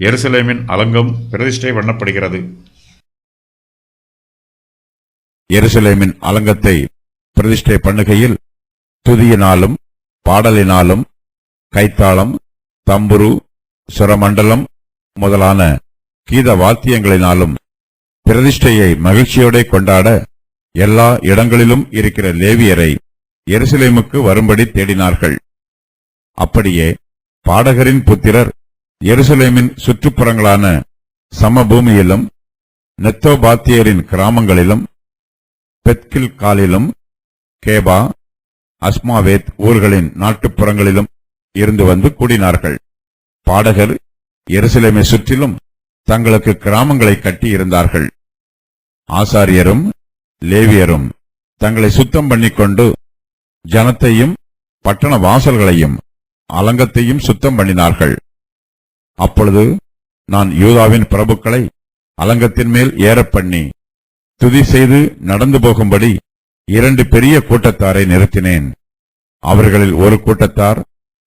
எருசலேமின் அலங்கம் பிரதிஷ்டை பண்ணப்படுகிறது. எருசலேமின் அலங்கத்தை பிரதிஷ்டை பண்ணுகையில் துதியினாலும் பாடலினாலும் கைத்தாளம், தம்புரு, சுரமண்டலம் முதலான கீத வாத்தியங்களினாலும் பிரதிஷ்டையை மகிழ்ச்சியோட கொண்டாட எல்லா இடங்களிலும் இருக்கிற லேவியரை எருசலேமுக்கு வரும்படி தேடினார்கள். அப்படியே பாடகரின் புத்திரர் எருசலேமின் சுற்றுப்புறங்களான சமபூமியிலும் நெத்தோபாத்தியரின் கிராமங்களிலும் பெத்கில்காலிலும் கேபா, அஸ்மாவேத் ஊர்களின் நாட்டுப்புறங்களிலும் இருந்து வந்து கூடினார்கள். பாடகர் எருசலேமை சுற்றிலும் தங்களுக்கு கிராமங்களை கட்டி இருந்தார்கள். ஆசாரியரும் லேவியரும் தங்களை சுத்தம் பண்ணிக்கொண்டு ஜனத்தையும் பட்டண வாசல்களையும் அலங்கத்தையும் சுத்தம் பண்ணினார்கள். அப்பொழுது நான் யூதாவின் பிரபுக்களை அலங்கத்தின் மேல் ஏறப்பண்ணி துதி செய்து நடந்து போகும்படி 2 பெரிய கூட்டத்தாரை நிறுத்தினேன். அவர்களில் ஒரு கூட்டத்தார்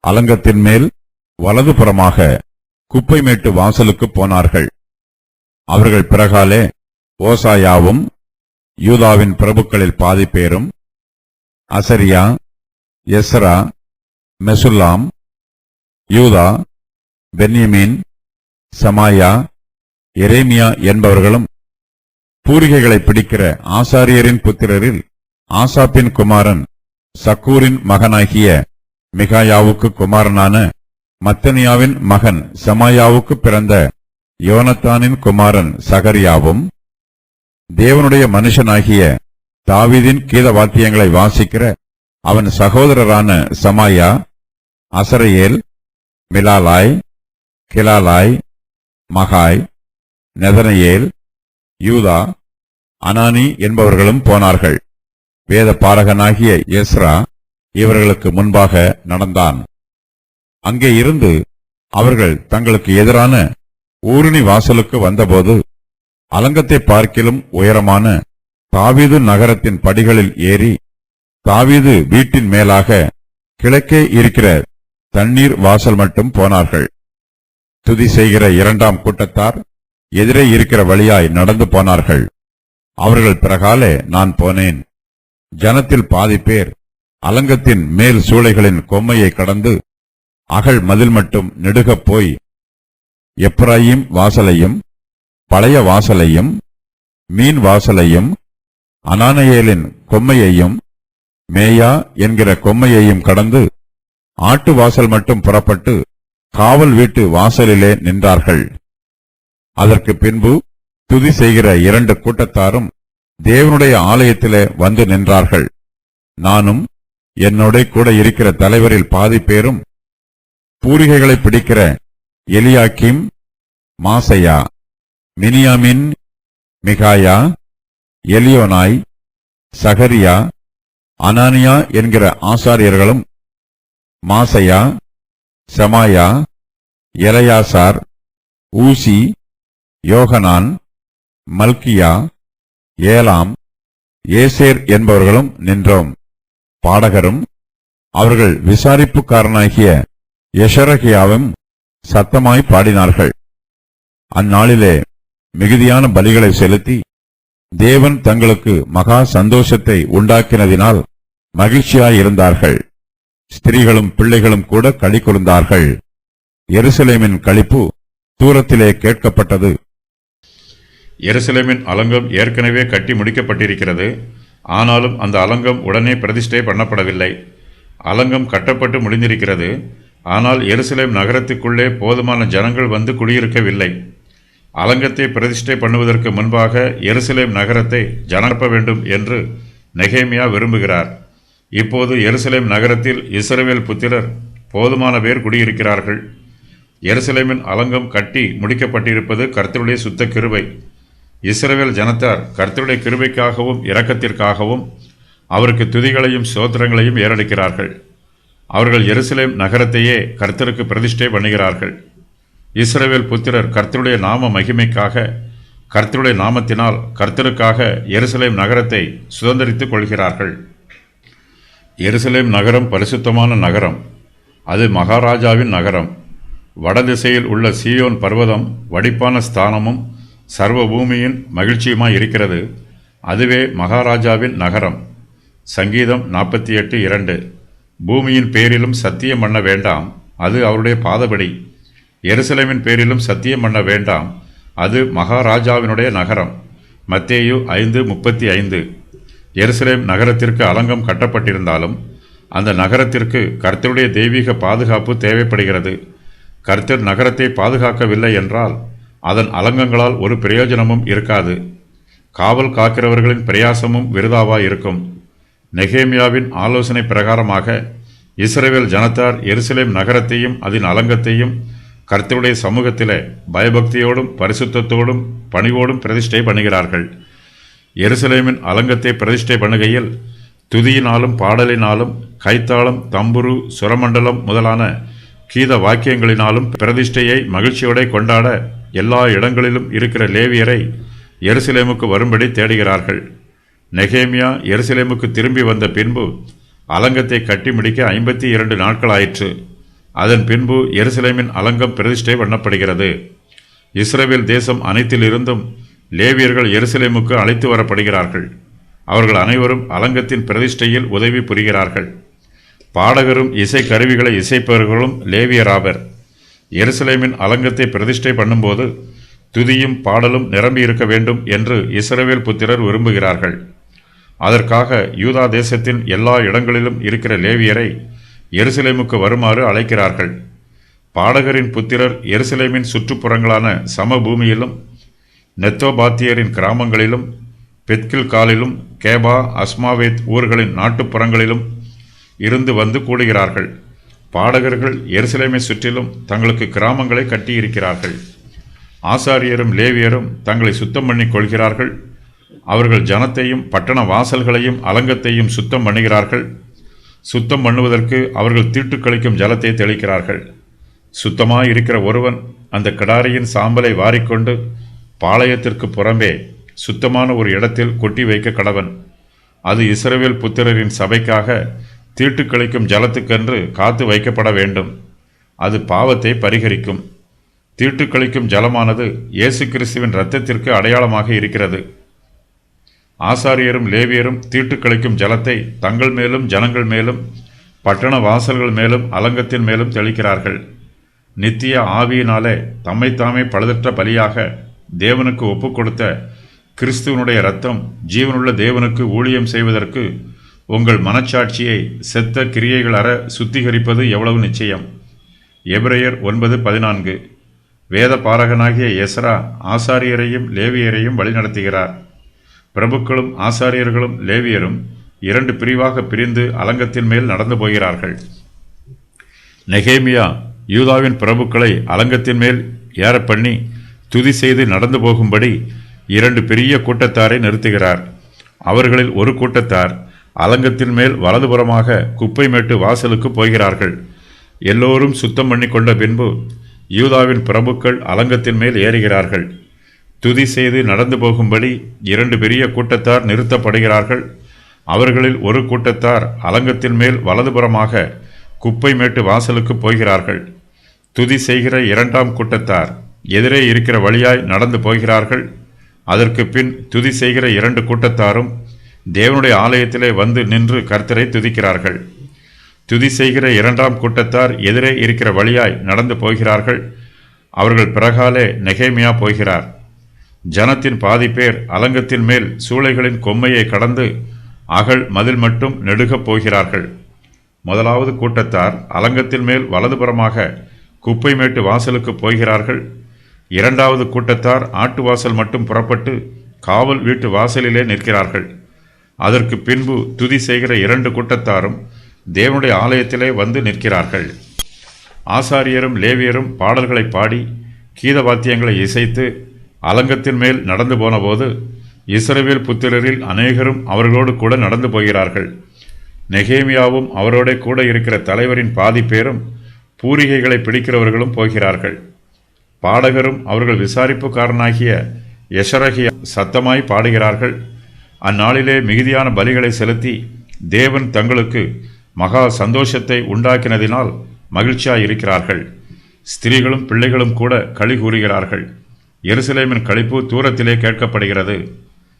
அலங்கத்தின் மேல் வலதுபுறமாக குப்பை மேட்டு வாசலுக்கு போனார்கள். அவர்கள் பிறகாலே ஓசாயாவும் யூதாவின் பிரபுக்களில் பாதி பேரும், அசரியா, எஸ்ரா, மெசுல்லாம், யூதா, பென்யமீன், சமாயா, எரேமியா என்பவர்களும், பூரிகைகளை பிடிக்கிற ஆசாரியரின் புத்திரரில் ஆசாப்பின் குமாரன் சக்கூரின் மகனாகிய மிகாயாவுக்கு குமாரனான மத்தனியாவின் மகன் சமாயாவுக்கு பிறந்த யோனத்தானின் குமாரன் சகரியாவும், தேவனுடைய மனுஷனாகிய தாவீதின் கீதவாத்தியங்களை வாசிக்கிற அவன் சகோதரரான சமாயா, அசரையேல், மிலாலாய், கிலாலாய், மகாய், நெதனையேல், யூதா, அனானி என்பவர்களும் போனார்கள். வேத பாரகனாகிய எஸ்ரா இவர்களுக்கு முன்பாக நடந்தான். அங்கே இருந்து அவர்கள் தங்களுக்கு எதிரான ஊருணி வாசலுக்கு வந்தபோது அலங்கத்தை பார்க்கிலும் உயரமான தாவீது நகரத்தின் படிகளில் ஏறி தாவீது வீட்டின் மேலாக கிழக்கே இருக்கிற தண்ணீர் வாசல் மட்டும் போனார்கள். துதி செய்கிற 2ஆம் கூட்டத்தார் எதிரே இருக்கிற வழியாய் நடந்து போனார்கள். அவர்கள் பிறகாலே நான் போனேன். ஜனத்தில் பாதி பேர் அலங்கத்தின் மேல் சூளைகளின் கொம்மையை கடந்து அகழ் மதில் மட்டும் நெடுகப் போய் எப்ராயிம் வாசலையும் பழைய வாசலையும் மீன் வாசலையும் அனானேயேலின் கொம்மையையும் மேயா என்கிற கொம்மையையும் கடந்து ஆட்டு வாசல் மட்டும் புறப்பட்டு காவல் வீட்டு வாசலிலே நின்றார்கள். அதற்கு பின்பு துதி செய்கிற 2 கூட்டத்தாரும் தேவனுடைய ஆலயத்திலே வந்து நின்றார்கள். நானும் என்னோட கூட இருக்கிற தலைவரில் பாதி பேரும் பூரிகைகளை பிடிக்கிற எலியாக்கிம், மாசையா, மினியாமின், மிகாயா, எலியோனாய், சகரியா, அனானியா என்கிற ஆசாரியர்களும், மாசையா, செமாயா, எலையாசார், ஊசி, யோகனான், மல்கியா, ஏலாம், ஏசேர் என்பவர்களும் நின்றோம். பாடகரும் அவர்கள் விசாரிப்புக்காரனாகிய எஷரகியாவும் சத்தமாய் பாடினார்கள். அந்நாளிலே மிகுதியான பலிகளை செலுத்தி தேவன் தங்களுக்கு மகா சந்தோஷத்தை உண்டாக்கினதினால் மகிழ்ச்சியாயிருந்தார்கள். ஸ்திரீகளும் பிள்ளைகளும் கூட களி கூர்ந்தார்கள். எருசலேமின் களிப்பு தூரத்திலே கேட்கப்பட்டது. எருசலேமின் அலங்கம் ஏற்கனவே கட்டி முடிக்கப்பட்டிருக்கிறது. ஆனாலும் அந்த அலங்கம் உடனே பிரதிஷ்டை பண்ணப்படவில்லை. அலங்கம் கட்டப்பட்டு முடிந்திருக்கிறது. ஆனால் எருசலேம் நகரத்துக்குள்ளே போதுமான ஜனங்கள் வந்து குடியிருக்கவில்லை. அலங்கத்தை பிரதிஷ்டை பண்ணுவதற்கு முன்பாக எருசலேம் நகரத்தை ஜனப்ப வேண்டும் என்று நெகேமியா விரும்புகிறார். இப்போது எருசலேம் நகரத்தில் இஸ்ரவேல் புத்திரர் போதுமான பேர் குடியிருக்கிறார்கள். எருசலேமின் அலங்கம் கட்டி முடிக்கப்பட்டிருப்பது கர்த்தருடைய சுத்த கிருபை. இஸ்ரவேல் ஜனத்தார் கர்த்தருடைய கிருபைக்காகவும் இரக்கத்திற்காகவும் அவருக்கு துதிகளையும் ஸ்தோத்திரங்களையும் ஏறெடுக்கிறார்கள். அவர்கள் எருசலேம் நகரத்தையே கர்த்தருக்கு பிரதிஷ்டை பண்ணுகிறார்கள். இஸ்ரவேல் புத்திரர் கர்த்தருடைய நாம மகிமைக்காக, கர்த்தருடைய நாமத்தினால் கர்த்தருக்காக எருசலேம் நகரத்தை சுதந்திரித்துக் கொள்கிறார்கள். எருசலேம் நகரம் பரிசுத்தமான நகரம். அது மகாராஜாவின் நகரம். வடதிசையில் உள்ள சீயோன் பர்வதம் வடிப்பான ஸ்தானமும் சர்வ பூமியின் மகிழ்ச்சியுமாய் இருக்கிறது. அதுவே மகாராஜாவின் நகரம். சங்கீதம் 48:2. பூமியின் பேரிலும் சத்தியம் பண்ண வேண்டாம், அது அவருடைய பாதபடி. எருசலேமின் பேரிலும் சத்தியம் பண்ண வேண்டாம், அது மகாராஜாவினுடைய நகரம். மத்தேயு 5:35. எருசலேம் நகரத்திற்கு அலங்கம் கட்டப்பட்டிருந்தாலும் அந்த நகரத்திற்கு கர்த்தருடைய தெய்வீக பாதுகாப்பு தேவைப்படுகிறது. கர்த்தர் நகரத்தை பாதுகாக்கவில்லை என்றால் அதன் அலங்கங்களால் ஒரு பிரயோஜனமும் இருக்காது. காவல் காக்கிறவர்களின் பிரயாசமும் விருதாவாய் இருக்கும். நெகேமியாவின் ஆலோசனை பிரகாரமாக இஸ்ரவேல் ஜனத்தார் எருசலேம் நகரத்தையும் அதன் அலங்கத்தையும் கர்த்தருடைய சமூகத்திலே பயபக்தியோடும் பரிசுத்தத்தோடும் பணிவோடும் பிரதிஷ்டை பண்ணுகிறார்கள். எருசலேமின் அலங்கத்தை பிரதிஷ்டை பண்ணுகையில் துதியினாலும் பாடலினாலும் கைத்தாளம் தம்புரு சுரமண்டலம் முதலான கீத வாக்கியங்களினாலும் பிரதிஷ்டையை மகிழ்ச்சியோட கொண்டாட எல்லா இடங்களிலும் இருக்கிற லேவியரை எருசலேமுக்கு வரும்படி தேடுகிறார்கள். நெகேமியா எருசலேமுக்கு திரும்பி வந்த பின்பு அலங்கத்தை கட்டி முடிக்க 52 நாட்கள் ஆயிற்று. அதன் பின்பு எருசலேமின் அலங்கம் பிரதிஷ்டை பண்ணப்படுகிறது. இஸ்ரவேல் தேசம் அனைத்திலிருந்தும் லேவியர்கள் எருசலேமுக்கு அழைத்து வரப்படுகிறார்கள். அவர்கள் அனைவரும் அலங்கத்தின் பிரதிஷ்டையில் உதவி புரிகிறார்கள். பாடகரும் இசை கருவிகளை இசைப்பவர்களும் லேவியராவர். எருசலேமின் அலங்கத்தை பிரதிஷ்டை பண்ணும்போது துதியும் பாடலும் நிரம்பி இருக்க வேண்டும் என்று இஸ்ரவேல் புத்திரர் விரும்புகிறார்கள். அதற்காக யூதா தேசத்தின் எல்லா இடங்களிலும் இருக்கிற லேவியரை எருசலேமுக்கு வருமாறு அழைக்கிறார்கள். பாடகரின் புத்திரர் எருசலேமின் சுற்றுப்புறங்களான சமபூமியிலும் நெத்தோபாத்தியரின் கிராமங்களிலும் பெத்கில்காலிலும் கேபா அஸ்மாவேத் ஊர்களின் நாட்டுப்புறங்களிலும் இருந்து வந்து கூடுகிறார்கள். பாடகர்கள் எருசலேமை சுற்றிலும் தங்களுக்கு கிராமங்களை கட்டியிருக்கிறார்கள். ஆசாரியரும் லேவியரும் தங்களை சுத்தம் பண்ணி கொள்கிறார்கள். அவர்கள் ஜனத்தையும் பட்டண வாசல்களையும் அலங்கத்தையும் சுத்தம் பண்ணுகிறார்கள். சுத்தம் பண்ணுவதற்கு அவர்கள் தீட்டுக்களிக்கும் ஜலத்தை தெளிக்கிறார்கள். சுத்தமாயிருக்கிற ஒருவன் அந்த கிடாரியின் சாம்பலை வாரிக்கொண்டு பாளையத்திற்கு புறம்பே சுத்தமான ஒரு இடத்தில் கொட்டி வைக்க கடவன். அது இஸ்ரவேல் புத்திரரின் சபைக்காக தீட்டுக்களிக்கும் ஜலத்துக்கென்று காத்து வைக்கப்பட வேண்டும். அது பாவத்தை பரிகரிக்கும். தீட்டுக்களிக்கும் ஜலமானது இயேசு கிறிஸ்துவின் இரத்தத்திற்கு அடையாளமாக இருக்கிறது. ஆசாரியரும் லேவியரும் தீட்டுக்களிக்கும் ஜலத்தை தங்கள் மேலும் ஜனங்கள் மேலும் பட்டண வாசல்கள் மேலும் அலங்கத்தின் மேலும் தெளிக்கிறார்கள். நித்திய ஆவியினாலே தம்மைத்தாமே பழுதற்ற பலியாக தேவனுக்கு ஒப்புக் கொடுத்த கிறிஸ்துவனுடைய இரத்தம் ஜீவனுள்ள தேவனுக்கு ஊழியம் செய்வதற்கு உங்கள் மனச்சாட்சியை செத்த கிரியைகள் அற சுத்திகரிப்பது எவ்வளவு நிச்சயம். எபிரெயர் 9:14. வேத பாரகனாகிய எஸ்ரா ஆசாரியரையும் லேவியரையும் வழிநடத்துகிறார். பிரபுக்களும் ஆசாரியர்களும் லேவியரும் 2 பிரிவாக பிரிந்து அலங்கத்தின் மேல் நடந்து போகிறார்கள். நெகேமியா யூதாவின் பிரபுக்களை அலங்கத்தின் மேல் ஏற பண்ணி துதி செய்து நடந்து போகும்படி 2 பெரிய கூட்டத்தாரை நிறுத்துகிறார். அவர்களில் ஒரு கூட்டத்தார் அலங்கத்தின் மேல் வலதுபுறமாக குப்பை மேட்டு வாசலுக்கு போகிறார்கள். எல்லோரும் சுத்தம் பண்ணி கொண்ட பின்பு யூதாவின் பிரபுக்கள் அலங்கத்தின் மேல் ஏறுகிறார்கள். துதி செய்து நடந்து போகும்படி 2 பெரிய கூட்டத்தார் நிறுத்தப்படுகிறார்கள். அவர்களில் ஒரு கூட்டத்தார் அலங்கத்தின் மேல் வலதுபுறமாக குப்பை மேட்டு வாசலுக்கு போகிறார்கள். துதி செய்கிற 2ஆம் கூட்டத்தார் எதிரே இருக்கிற வழியாய் நடந்து போகிறார்கள். அதற்கு பின் துதி செய்கிற 2 கூட்டத்தாரும் தேவனுடைய ஆலயத்திலே வந்து நின்று கர்த்தரை துதிக்கிறார்கள். துதி செய்கிற 2ஆம் கூட்டத்தார் எதிரே இருக்கிற வழியாய் நடந்து போகிறார்கள். அவர்கள் பிறகாலே நெகேமியா போகிறார். ஜனத்தின் பாதி பேர் அலங்கத்தின் மேல் சூளைகளின் கொம்மையை கடந்து அகல் மதில் மட்டும் நெடுகப் போகிறார்கள். முதலாவது கூட்டத்தார் அலங்கத்தின் மேல் வலதுபுறமாக குப்பை மேட்டு வாசலுக்கு போகிறார்கள். 2வது கூட்டத்தார் ஆட்டு வாசல் மட்டும் புறப்பட்டு காவல் வீட்டு வாசலிலே நிற்கிறார்கள். அதற்கு பின்பு துதி செய்கிற 2 கூட்டத்தாரும் தேவனுடைய ஆலயத்திலே வந்து நிற்கிறார்கள். ஆசாரியரும் லேவியரும் பாடல்களை பாடி கீதவாத்தியங்களை இசைத்து அலங்கத்தின் மேல் நடந்து போனபோது இஸ்ரவேல் புத்திரரில் அநேகரும் அவர்களோடு கூட நடந்து போகிறார்கள். நெகேமியாவும் அவரோட கூட இருக்கிற தலைவரின் பாதி பேரும் பூரிகைகளை பிடிக்கிறவர்களும் போகிறார்கள். பாடகரும் அவர்கள் விசாரிப்புக்காரனாகிய எஷரகியா சத்தமாய் பாடுகிறார்கள். அந்நாளிலே மிகுதியான பலிகளை செலுத்தி தேவன் தங்களுக்கு மகா சந்தோஷத்தை உண்டாக்கினதினால் மகிழ்ச்சியாயிருக்கிறார்கள். ஸ்திரீகளும் பிள்ளைகளும் கூட களி கூறுகிறார்கள். எருசலேமின் களிப்பு தூரத்திலே கேட்கப்படுகிறது.